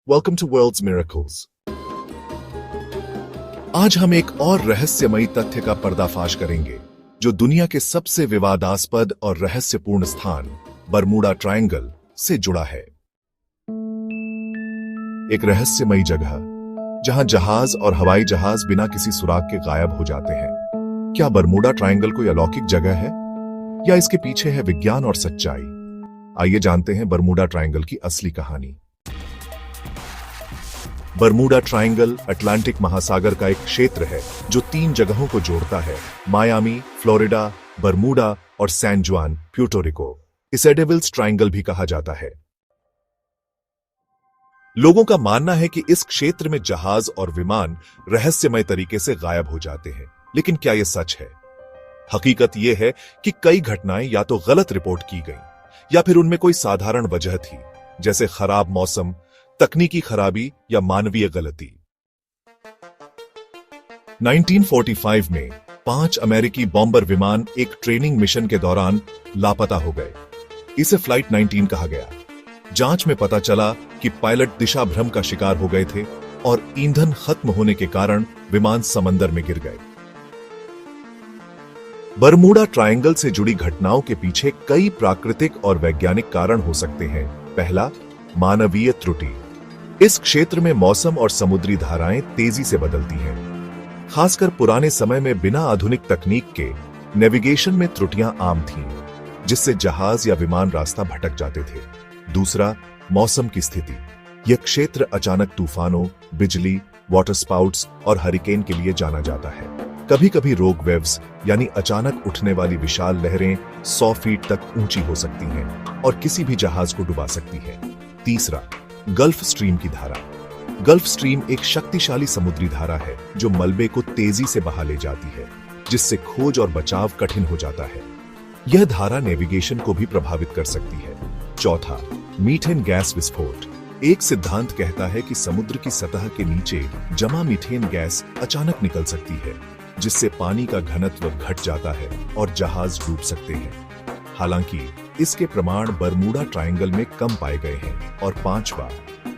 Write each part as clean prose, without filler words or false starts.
Welcome two worlds miracles. आज हम एक और रहस्यमयी तथ्य का पर्दाफाश करेंगे जो दुनिया के सबसे विवादास्पद और रहस्यपूर्ण स्थान बरमूडा ट्रायंगल से जुड़ा है। एक रहस्यमयी जगह जहां जहाज और हवाई जहाज बिना किसी सुराग के गायब हो जाते हैं। क्या बरमूडा ट्रायंगल कोई अलौकिक जगह है या इसके पीछे है विज्ञान और सच्चाई? आइए जानते हैं बरमूडा ट्रायंगल की असली कहानी। बरमूडा ट्रायंगल अटलांटिक महासागर का एक क्षेत्र है जो 3 जगहों को जोड़ता है: मायामी, फ्लोरिडा, बरमूडा और सैन जुआन, प्यूर्टो रिको। इसे डेविल्स ट्रायंगल भी कहा जाता है। लोगों का मानना है कि इस क्षेत्र में जहाज और विमान रहस्यमय तरीके से गायब हो जाते हैं, लेकिन क्या यह सच है? हकीकत यह है कि कई घटनाएं या तो गलत रिपोर्ट की गईं या फिर उनमें कोई साधारण वजह थी, जैसे खराब मौसम, तकनीकी खराबी या मानवीय गलती। 1945 में 5 अमेरिकी बॉम्बर विमान एक ट्रेनिंग मिशन के दौरान लापता हो गए। इसे फ्लाइट 19 कहा गया। जांच में पता चला कि पायलट दिशा भ्रम का शिकार हो गए थे और ईंधन खत्म होने के कारण विमान समंदर में गिर गए। बरमूडा ट्रायंगल से जुड़ी घटनाओं के पीछे कई प्राकृतिक और वैज्ञानिक कारण हो सकते हैं। पहला, मानवीय त्रुटि। इस क्षेत्र में मौसम और समुद्री धाराएं तेजी से बदलती हैं। खासकर पुराने समय में बिना आधुनिक तकनीक के नेविगेशन में त्रुटियां आम थीं, जिससे जहाज या विमान रास्ता भटक जाते थे। दूसरा, मौसम की स्थिति। यह क्षेत्र अचानक तूफानों, बिजली, वाटर स्पाउट्स और हरिकेन के लिए जाना जाता है। कभी कभी रोग वेव्स यानी अचानक उठने वाली विशाल लहरें 100 फीट तक ऊंची हो सकती हैं और किसी भी जहाज को डुबा सकती हैं। तीसरा, गल्फ स्ट्रीम की धारा। गल्फ स्ट्रीम एक शक्तिशाली समुद्री धारा है जो मलबे को तेजी से बहा ले जाती है, जिससे खोज और बचाव कठिन हो जाता है। यह धारा नेविगेशन को भी प्रभावित कर सकती है। चौथा, मीथेन गैस विस्फोट। एक सिद्धांत कहता है कि समुद्र की सतह के नीचे जमा मीथेन गैस अचानक निकल सकती है, जिससे पानी का घनत्व घट जाता है और जहाज डूब सकते हैं। हालांकि इसके प्रमाण बरमूडा ट्रायंगल में कम पाए गए हैं। और पांचवा,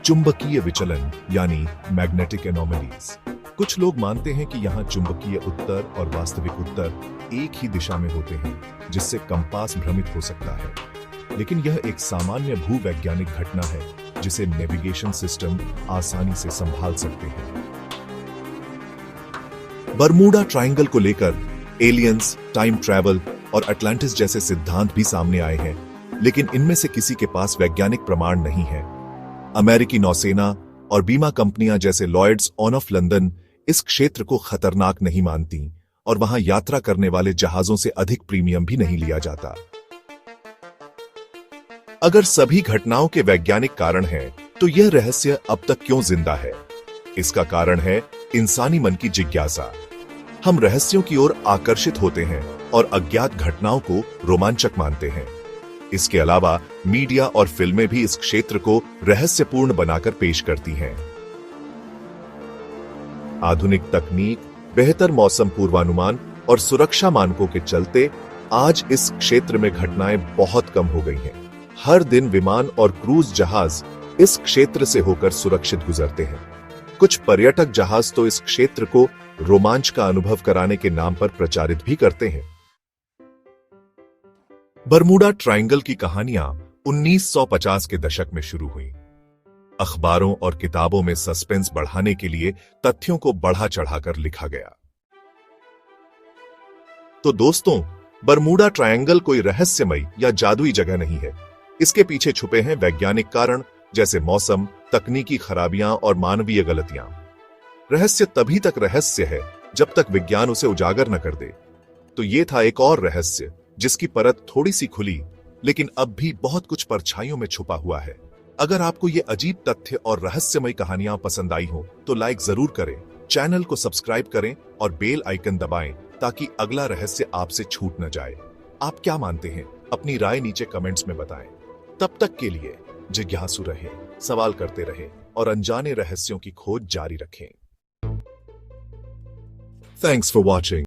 चुंबकीय विचलन यानी मैग्नेटिक एनोमलीज। कुछ लोग मानते हैं कि यहाँ चुंबकीय उत्तर और वास्तविक उत्तर एक ही दिशा में होते हैं, जिससे कंपास भ्रमित हो सकता है। लेकिन यह एक सामान्य भूवैज्ञानिक घटना है जिसे नेविगेशन सिस्टम आसानी से संभाल सकते हैं। बरमूडा ट्रायंगल को लेकर एलियंस, टाइम ट्रैवल और अटलांटिस जैसे सिद्धांत भी सामने आए हैं, लेकिन इनमें से किसी के पास वैज्ञानिक प्रमाण नहीं है। अमेरिकी नौसेना और बीमा कंपनियां जैसे लॉयड्स ऑफ लंदन इस क्षेत्र को खतरनाक नहीं मानती और वहां यात्रा करने वाले जहाजों से अधिक प्रीमियम भी नहीं लिया जाता। अगर सभी घटनाओं के वैज्ञानिक कारण हैं, तो यह रहस्य अब तक क्यों जिंदा है? इसका कारण है इंसानी मन की जिज्ञासा। हम रहस्यों की ओर आकर्षित होते हैं और अज्ञात घटनाओं को रोमांचक मानते हैं। इसके अलावा मीडिया और फिल्में भी इस क्षेत्र को रहस्यपूर्ण बनाकर पेश करती हैं। आधुनिक तकनीक, बेहतर मौसम पूर्वानुमान और सुरक्षा मानकों के चलते आज इस क्षेत्र में घटनाएं बहुत कम हो गई हैं। हर दिन विमान और क्रूज जहाज इस क्षेत्र से होकर सुरक्षित गुजरते हैं। कुछ पर्यटक जहाज तो इस क्षेत्र को रोमांच का अनुभव कराने के नाम पर प्रचारित भी करते हैं। बरमूडा ट्रायंगल की कहानियां 1950 के दशक में शुरू हुई। अखबारों और किताबों में सस्पेंस बढ़ाने के लिए तथ्यों को बढ़ा चढ़ाकर लिखा गया। तो दोस्तों, बरमूडा ट्रायंगल कोई रहस्यमयी या जादुई जगह नहीं है। इसके पीछे छुपे हैं वैज्ञानिक कारण, जैसे मौसम, तकनीकी खराबियां और मानवीय गलतियां। रहस्य तभी तक रहस्य है जब तक विज्ञान उसे उजागर न कर दे। तो ये था एक और रहस्य जिसकी परत थोड़ी सी खुली, लेकिन अब भी बहुत कुछ परछाइयों में छुपा हुआ है। अगर आपको ये अजीब तथ्य और रहस्यमय कहानियां पसंद आई हो तो लाइक जरूर करें, चैनल को सब्सक्राइब करें और बेल आइकन दबाएं ताकि अगला रहस्य आपसे छूट न जाए। आप क्या मानते हैं? अपनी राय नीचे कमेंट्स में बताएं। तब तक के लिए जिज्ञासु रहें, सवाल करते रहें और अनजाने रहस्यों की खोज जारी रखें। Thanks for watching.